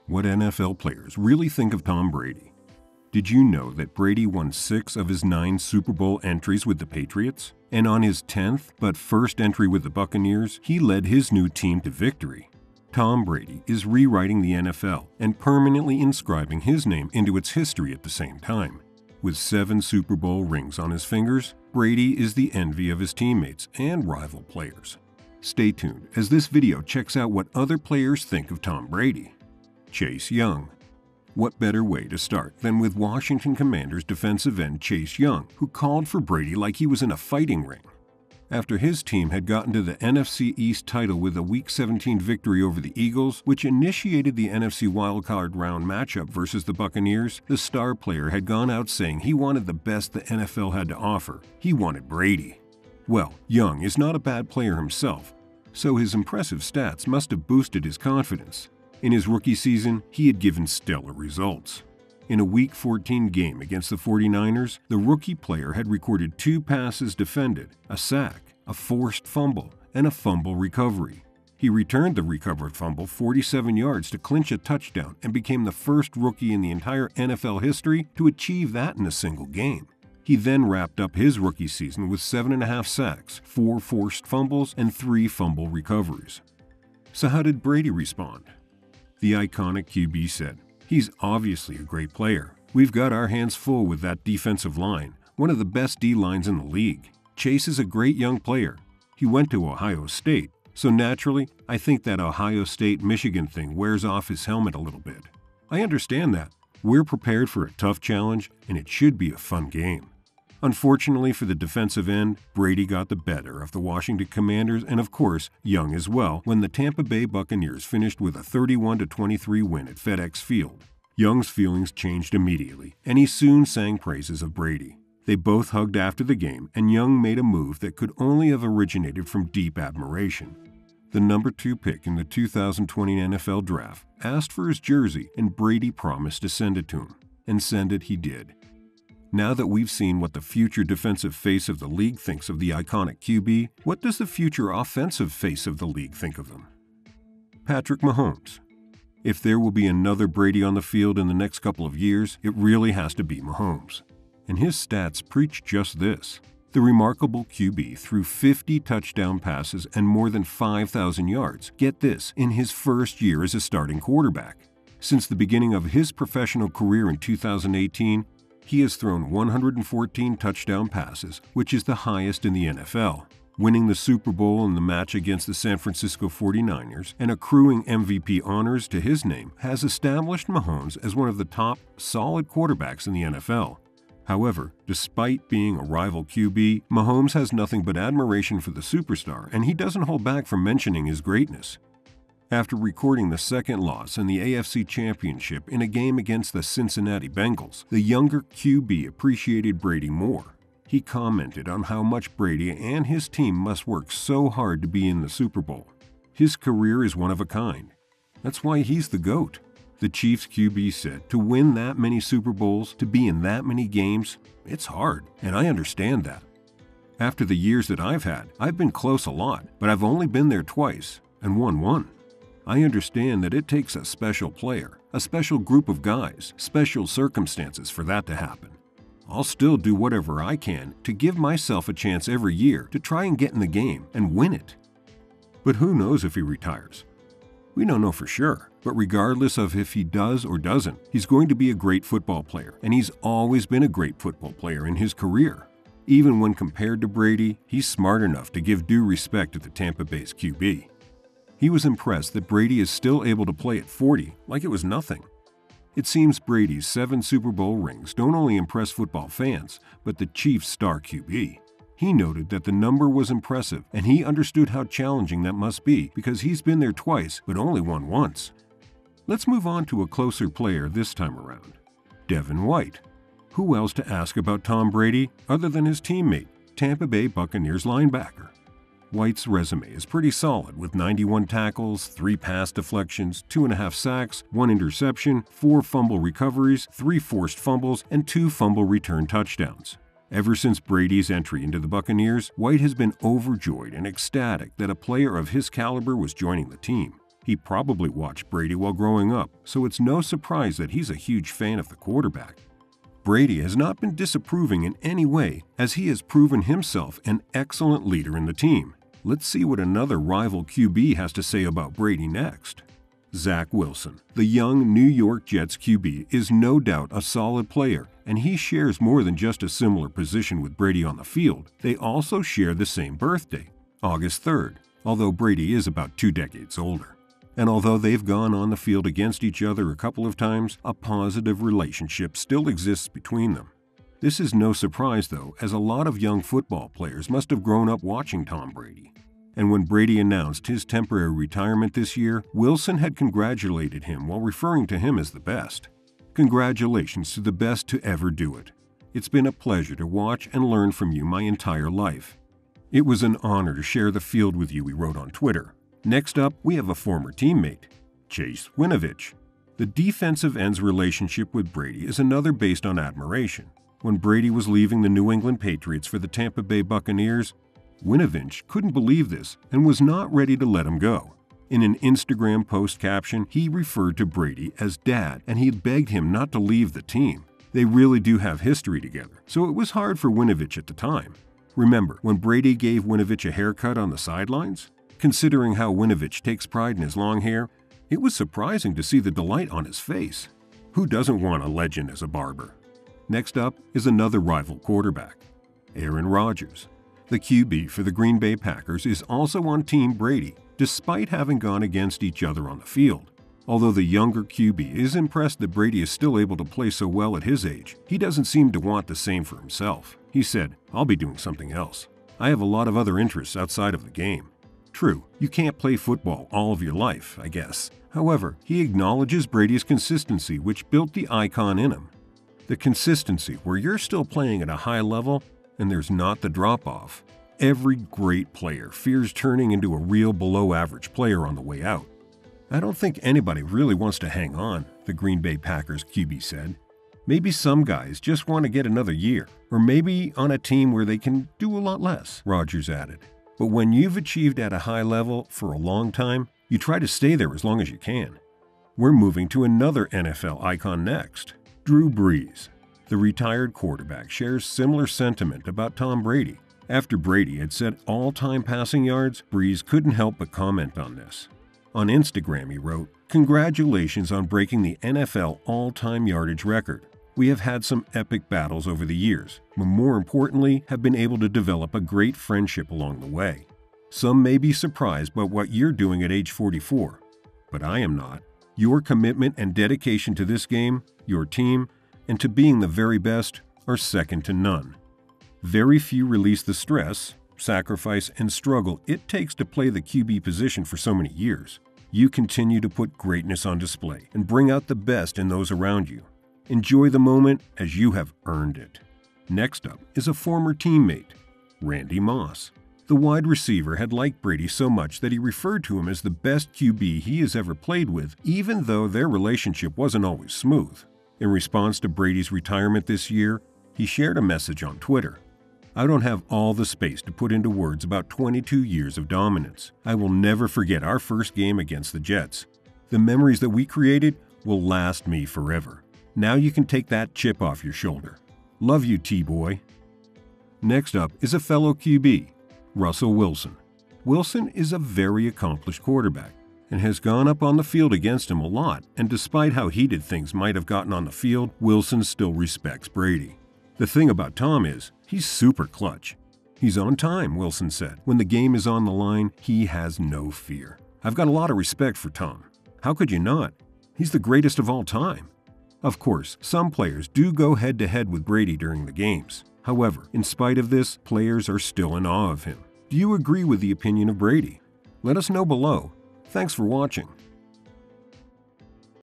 What NFL players really think of Tom Brady. Did you know that Brady won 6 of his 9 Super Bowl entries with the Patriots? And on his 10th but first entry with the Buccaneers, he led his new team to victory. Tom Brady is rewriting the NFL and permanently inscribing his name into its history at the same time. With 7 Super Bowl rings on his fingers, Brady is the envy of his teammates and rival players. Stay tuned as this video checks out what other players think of Tom Brady. Chase Young. What better way to start than with Washington Commanders defensive end Chase Young, who called for Brady like he was in a fighting ring. After his team had gotten to the NFC East title with a Week 17 victory over the Eagles, which initiated the NFC wildcard round matchup versus the Buccaneers, the star player had gone out saying he wanted the best the NFL had to offer. He wanted Brady. Well, Young is not a bad player himself, so his impressive stats must have boosted his confidence. In his rookie season, he had given stellar results. In a Week 14 game against the 49ers, the rookie player had recorded 2 passes defended, a sack, a forced fumble, and a fumble recovery. He returned the recovered fumble 47 yards to clinch a touchdown and became the first rookie in the entire NFL history to achieve that in a single game. He then wrapped up his rookie season with 7.5 sacks, 4 forced fumbles, and 3 fumble recoveries. So how did Brady respond? The iconic QB said, "He's obviously a great player. We've got our hands full with that defensive line, one of the best D-lines in the league. Chase is a great young player. He went to Ohio State, so naturally, I think that Ohio State-Michigan thing wears off his helmet a little bit. I understand that. We're prepared for a tough challenge, and it should be a fun game." Unfortunately for the defensive end, Brady got the better of the Washington Commanders and of course, Young as well, when the Tampa Bay Buccaneers finished with a 31-23 win at FedEx Field. Young's feelings changed immediately, and he soon sang praises of Brady. They both hugged after the game, and Young made a move that could only have originated from deep admiration. The number 2 pick in the 2020 NFL Draft asked for his jersey, and Brady promised to send it to him. And send it he did. Now that we've seen what the future defensive face of the league thinks of the iconic QB, what does the future offensive face of the league think of them? Patrick Mahomes. If there will be another Brady on the field in the next couple of years, it really has to be Mahomes. And his stats preach just this. The remarkable QB threw 50 touchdown passes and more than 5,000 yards, get this, in his first year as a starting quarterback. Since the beginning of his professional career in 2018, he has thrown 114 touchdown passes, which is the highest in the NFL. Winning the Super Bowl in the match against the San Francisco 49ers and accruing MVP honors to his name has established Mahomes as one of the top, solid quarterbacks in the NFL. However, despite being a rival QB, Mahomes has nothing but admiration for the superstar, and he doesn't hold back from mentioning his greatness. After recording the second loss in the AFC Championship in a game against the Cincinnati Bengals, the younger QB appreciated Brady more. He commented on how much Brady and his team must work so hard to be in the Super Bowl. His career is one of a kind. That's why he's the GOAT. The Chiefs QB said, "To win that many Super Bowls, to be in that many games, it's hard, and I understand that. After the years that I've had, I've been close a lot, but I've only been there twice and won one. I understand that it takes a special player, a special group of guys, special circumstances for that to happen. I'll still do whatever I can to give myself a chance every year to try and get in the game and win it." But who knows if he retires? We don't know for sure, but regardless of if he does or doesn't, he's going to be a great football player, and he's always been a great football player in his career. Even when compared to Brady, he's smart enough to give due respect to the Tampa Bay's QB. He was impressed that Brady is still able to play at 40 like it was nothing. It seems Brady's 7 Super Bowl rings don't only impress football fans, but the Chiefs' star QB. He noted that the number was impressive, and he understood how challenging that must be because he's been there twice but only won once. Let's move on to a closer player this time around. Devin White. Who else to ask about Tom Brady other than his teammate, Tampa Bay Buccaneers linebacker? White's resume is pretty solid with 91 tackles, 3 pass deflections, 2.5 sacks, 1 interception, 4 fumble recoveries, 3 forced fumbles, and 2 fumble return touchdowns. Ever since Brady's entry into the Buccaneers, White has been overjoyed and ecstatic that a player of his caliber was joining the team. He probably watched Brady while growing up, so it's no surprise that he's a huge fan of the quarterback. Brady has not been disapproving in any way, as he has proven himself an excellent leader in the team. Let's see what another rival QB has to say about Brady next. Zach Wilson, the young New York Jets QB, is no doubt a solid player, and he shares more than just a similar position with Brady on the field. They also share the same birthday, August 3rd, although Brady is about 2 decades older. And although they've gone on the field against each other a couple of times, a positive relationship still exists between them. This is no surprise, though, as a lot of young football players must have grown up watching Tom Brady. And when Brady announced his temporary retirement this year, Wilson had congratulated him while referring to him as the best. Congratulations to the best to ever do it. It's been a pleasure to watch and learn from you my entire life. It was an honor to share the field with you, he wrote on Twitter. Next up, we have a former teammate, Chase Winovich. The defensive end's relationship with Brady is another based on admiration. When Brady was leaving the New England Patriots for the Tampa Bay Buccaneers, Winovich couldn't believe this and was not ready to let him go. In an Instagram post caption, he referred to Brady as Dad, and he had begged him not to leave the team. They really do have history together, so it was hard for Winovich at the time. Remember when Brady gave Winovich a haircut on the sidelines? Considering how Winovich takes pride in his long hair, it was surprising to see the delight on his face. Who doesn't want a legend as a barber? Next up is another rival quarterback, Aaron Rodgers. The QB for the Green Bay Packers is also on Team Brady, despite having gone against each other on the field. Although the younger QB is impressed that Brady is still able to play so well at his age, he doesn't seem to want the same for himself. He said, "I'll be doing something else. I have a lot of other interests outside of the game." True, you can't play football all of your life, I guess. However, he acknowledges Brady's consistency, which built the icon in him. The consistency where you're still playing at a high level and there's not the drop-off. Every great player fears turning into a real below-average player on the way out. I don't think anybody really wants to hang on, the Green Bay Packers QB said. Maybe some guys just want to get another year, or maybe on a team where they can do a lot less, Rodgers added. But when you've achieved at a high level for a long time, you try to stay there as long as you can. We're moving to another NFL icon next, Drew Brees. The retired quarterback shares similar sentiment about Tom Brady. After Brady had set all-time passing yards, Brees couldn't help but comment on this. On Instagram, he wrote, "Congratulations on breaking the NFL all-time yardage record. We have had some epic battles over the years, but more importantly, have been able to develop a great friendship along the way. Some may be surprised by what you're doing at age 44, but I am not. Your commitment and dedication to this game, your team, and to being the very best are second to none. Very few release the stress, sacrifice, and struggle it takes to play the QB position for so many years. You continue to put greatness on display and bring out the best in those around you. Enjoy the moment as you have earned it." Next up is a former teammate, Randy Moss. The wide receiver had liked Brady so much that he referred to him as the best QB he has ever played with, even though their relationship wasn't always smooth. In response to Brady's retirement this year, he shared a message on Twitter. "I don't have all the space to put into words about 22 years of dominance. I will never forget our first game against the Jets. The memories that we created will last me forever. Now you can take that chip off your shoulder. Love you, T-Boy." Next up is a fellow QB, Russell Wilson. Wilson is a very accomplished quarterback and has gone up on the field against him a lot, and despite how heated things might have gotten on the field, Wilson still respects Brady. The thing about Tom is, he's super clutch. "He's on time," Wilson said. "When the game is on the line, he has no fear. I've got a lot of respect for Tom. How could you not? He's the greatest of all time." Of course, some players do go head-to-head with Brady during the games. However, in spite of this, players are still in awe of him. Do you agree with the opinion of Brady? Let us know below. Thanks for watching.